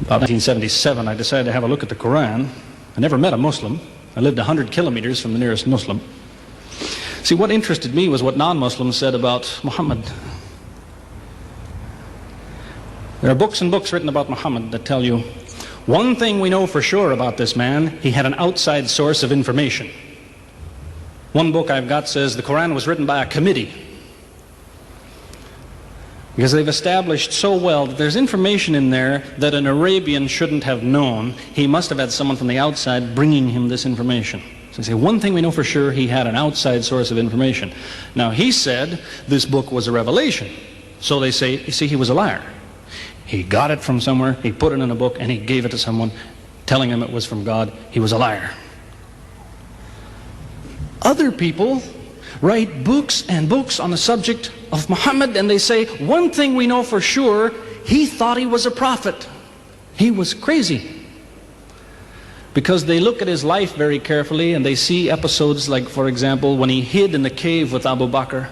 About 1977, I decided to have a look at the Quran. I never met a Muslim. I lived 100 kilometers from the nearest Muslim. See, what interested me was what non-Muslims said about Muhammad. There are books and books written about Muhammad that tell you, one thing we know for sure about this man, he had an outside source of information. One book I've got says the Quran was written by a committee, because they've established so well that there's information in there that an Arabian shouldn't have known. He must have had someone from the outside bringing him this information. So they say, one thing we know for sure, he had an outside source of information. Now, he said this book was a revelation. So they say, you see, he was a liar. He got it from somewhere, he put it in a book, and he gave it to someone, telling him it was from God. He was a liar. Other people write books and books on the subject of Muhammad, and they say, one thing we know for sure, he thought he was a prophet. He was crazy. Because they look at his life very carefully, and they see episodes like, for example, when he hid in the cave with Abu Bakr.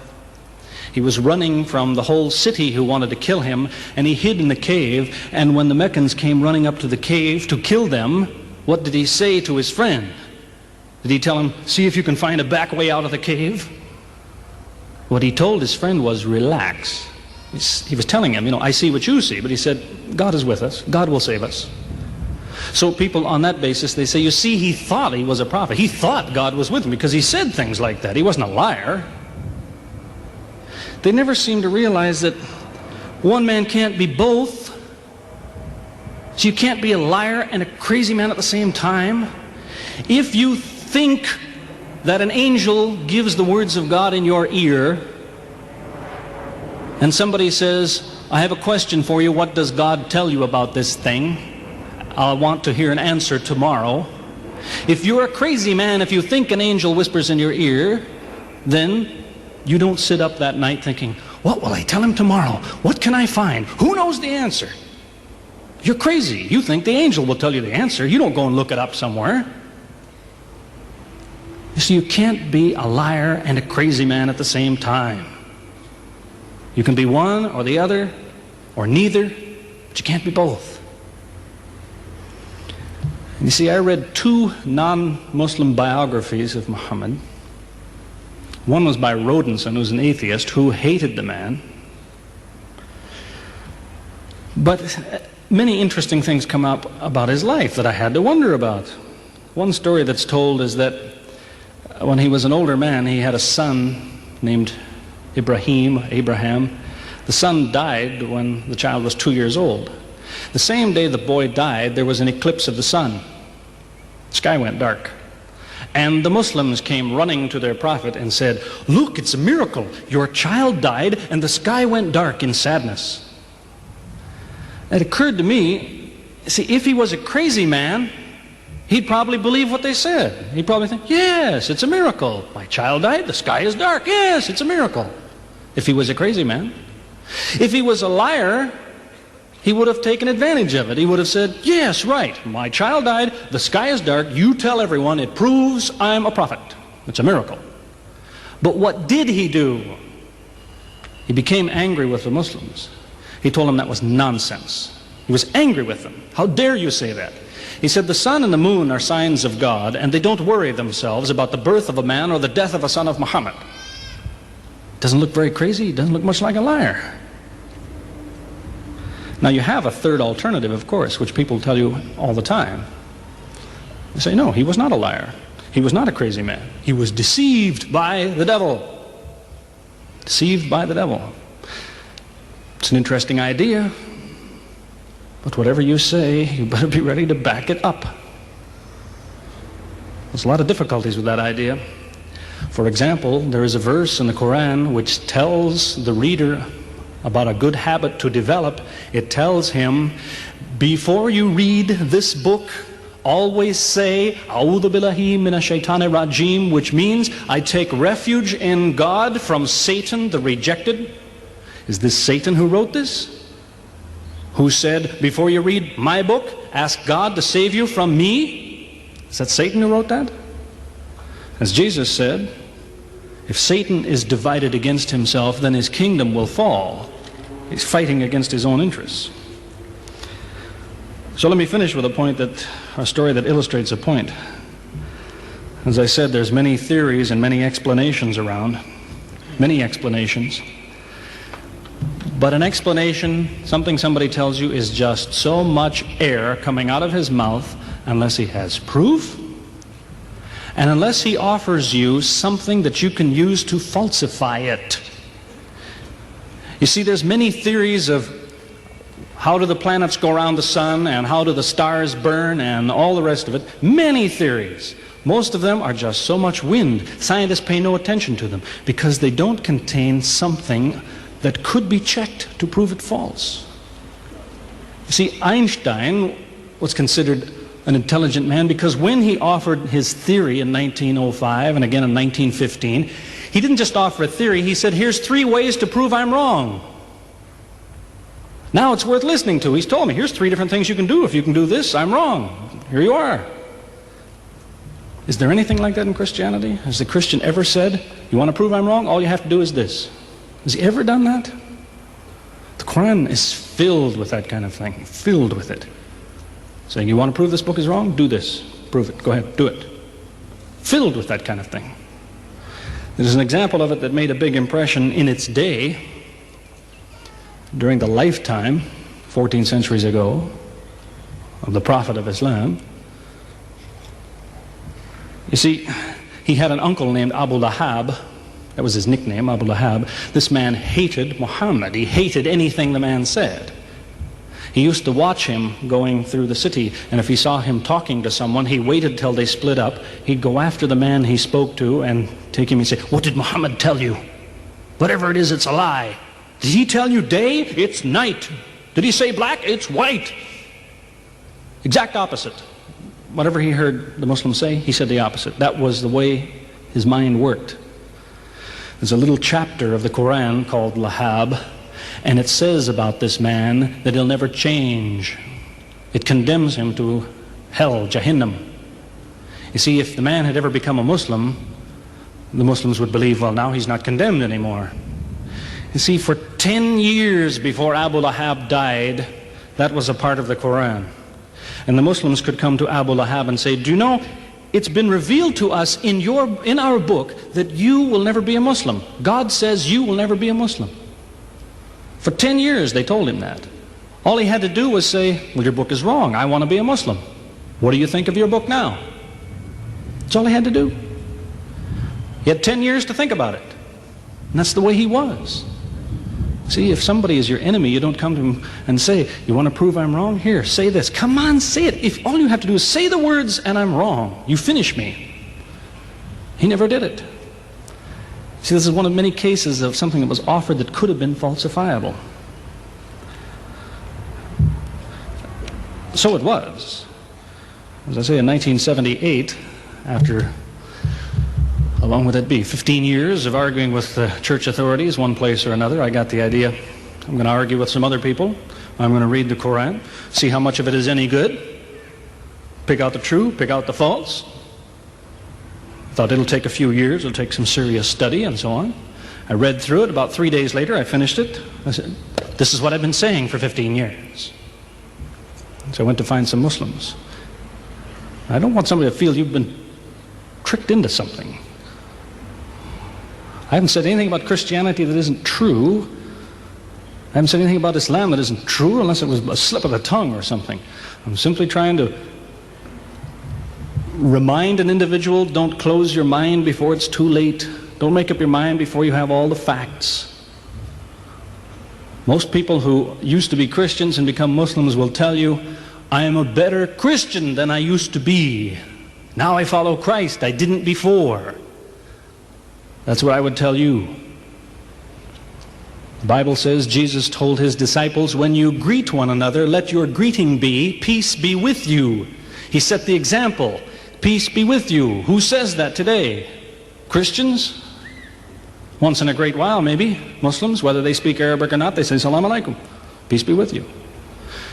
He was running from the whole city who wanted to kill him, and he hid in the cave, and when the Meccans came running up to the cave to kill them, what did he say to his friend? Did he tell him, see if you can find a back way out of the cave? What he told his friend was, relax. He was telling him, I see what you see, but he said, God is with us. God will save us. So people on that basis, they say, you see, he thought he was a prophet. He thought God was with him because he said things like that. He wasn't a liar. They never seem to realize that one man can't be both. So you can't be a liar and a crazy man at the same time. If you think that an angel gives the words of God in your ear, and somebody says, I have a question for you, what does God tell you about this thing? I want to hear an answer tomorrow. If you're a crazy man, if you think an angel whispers in your ear, then you don't sit up that night thinking, what will I tell him tomorrow? What can I find? Who knows the answer? You're crazy. You think the angel will tell you the answer. You don't go and look it up somewhere. You see, you can't be a liar and a crazy man at the same time. You can be one or the other, or neither, but you can't be both. And you see, I read two non-Muslim biographies of Muhammad. One was by Rodenson, who's an atheist, who hated the man. But many interesting things come up about his life that I had to wonder about. One story that's told is that when he was an older man, he had a son named Abraham. The son died when the child was 2 years old. The same day the boy died, there was an eclipse of the sun. The sky went dark. And the Muslims came running to their prophet and said, look, it's a miracle. Your child died and the sky went dark in sadness. It occurred to me, see, if he was a crazy man, he'd probably believe what they said. He'd probably think, yes, it's a miracle. My child died, the sky is dark. Yes, it's a miracle. If he was a crazy man. If he was a liar, he would have taken advantage of it. He would have said, yes, right, my child died, the sky is dark, you tell everyone, it proves I'm a prophet. It's a miracle. But what did he do? He became angry with the Muslims. He told them that was nonsense. He was angry with them. How dare you say that? He said the sun and the moon are signs of God, and they don't worry themselves about the birth of a man or the death of a son of Muhammad. Doesn't look very crazy. Doesn't look much like a liar. Now you have a third alternative, of course, which people tell you all the time. They say, no, he was not a liar. He was not a crazy man. He was deceived by the devil. Deceived by the devil. It's an interesting idea. But whatever you say, you better be ready to back it up. There's a lot of difficulties with that idea. For example, there is a verse in the Quran which tells the reader about a good habit to develop. It tells him, before you read this book, always say, A'udhu billahi minash shaitani rajim, which means, I take refuge in God from Satan the rejected. Is this Satan who wrote this? Who said, before you read my book, ask God to save you from me? Is that Satan who wrote that? As Jesus said, if Satan is divided against himself, then his kingdom will fall. He's fighting against his own interests. So let me finish with a story that illustrates a point. As I said, there's many theories and many explanations around, many explanations. But an explanation, something somebody tells you, is just so much air coming out of his mouth unless he has proof and unless he offers you something that you can use to falsify it. You see, there's many theories of how do the planets go around the sun and how do the stars burn and all the rest of it. Many theories. Most of them are just so much wind. Scientists pay no attention to them because they don't contain something that could be checked to prove it false. You see, Einstein was considered an intelligent man because when he offered his theory in 1905 and again in 1915, he didn't just offer a theory, he said, here's 3 ways to prove I'm wrong. Now it's worth listening to. He's told me, here's 3 different things you can do. If you can do this, I'm wrong. Here you are. Is there anything like that in Christianity? Has the Christian ever said, you want to prove I'm wrong? All you have to do is this. Has he ever done that? The Quran is filled with that kind of thing, filled with it. Saying, you want to prove this book is wrong? Do this. Prove it. Go ahead. Do it. Filled with that kind of thing. There's an example of it that made a big impression in its day, during the lifetime, 14 centuries ago, of the Prophet of Islam. You see, he had an uncle named Abu Lahab. That was his nickname, Abu Lahab. This man hated Muhammad. He hated anything the man said. He used to watch him going through the city, and if he saw him talking to someone, he waited till they split up. He'd go after the man he spoke to and take him and say, what did Muhammad tell you? Whatever it is, it's a lie. Did he tell you day? It's night. Did he say black? It's white. Exact opposite. Whatever he heard the Muslims say, he said the opposite. That was the way his mind worked. There's a little chapter of the Quran called Lahab, and it says about this man that he'll never change. It condemns him to hell, Jahannam. You see, if the man had ever become a Muslim, the Muslims would believe, well, now he's not condemned anymore. You see, for 10 years before Abu Lahab died, that was a part of the Quran. And the Muslims could come to Abu Lahab and say, do you know, it's been revealed to us in our book that you will never be a Muslim. God says you will never be a Muslim. For 10 years they told him that. All he had to do was say, well, your book is wrong. I want to be a Muslim. What do you think of your book now? That's all he had to do. He had 10 years to think about it. And that's the way he was. See, if somebody is your enemy, you don't come to him and say, you want to prove I'm wrong? Here, say this. Come on, say it. If all you have to do is say the words and I'm wrong, you finish me. He never did it. See, this is one of many cases of something that was offered that could have been falsifiable. So it was. As I say, in 1978, after, how long would that be? 15 years of arguing with the church authorities, one place or another, I got the idea. I'm going to argue with some other people. I'm going to read the Quran, see how much of it is any good, pick out the true, pick out the false. Thought it'll take a few years, it'll take some serious study and so on. I read through it. About 3 days later, I finished it. I said, this is what I've been saying for 15 years. So I went to find some Muslims. I don't want somebody to feel you've been tricked into something. I haven't said anything about Christianity that isn't true. I haven't said anything about Islam that isn't true unless it was a slip of the tongue or something. I'm simply trying to remind an individual, don't close your mind before it's too late. Don't make up your mind before you have all the facts. Most people who used to be Christians and become Muslims will tell you, I am a better Christian than I used to be. Now I follow Christ. I didn't before. That's what I would tell you. The Bible says Jesus told his disciples, when you greet one another, let your greeting be, peace be with you. He set the example. Peace be with you. Who says that today? Christians? Once in a great while, maybe. Muslims, whether they speak Arabic or not, they say, Salaam alaikum. Peace be with you.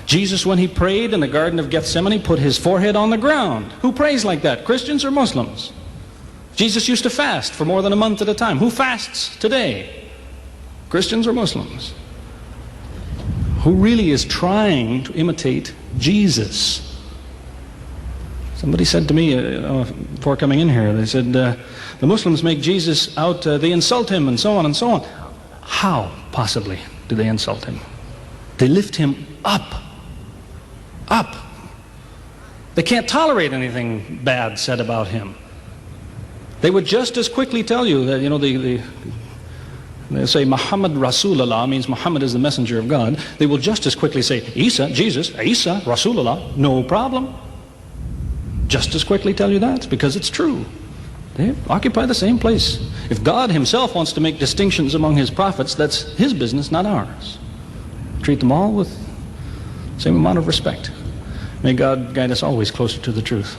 Jesus, when he prayed in the Garden of Gethsemane, put his forehead on the ground. Who prays like that? Christians or Muslims? Jesus used to fast for more than a month at a time. Who fasts today? Christians or Muslims? who really is trying to imitate Jesus. Somebody said to me before coming in here, they said, the Muslims make Jesus out, they insult him and so on and so on. How, possibly, do they insult him? They lift him up. Up. They can't tolerate anything bad said about him. They would just as quickly tell you that, they say Muhammad Rasulullah means Muhammad is the messenger of God. They will just as quickly say Isa, Jesus, Isa, Rasulullah, no problem. Just as quickly tell you that, because it's true. They occupy the same place. If God himself wants to make distinctions among his prophets, that's his business, not ours. Treat them all with the same amount of respect. May God guide us always closer to the truth.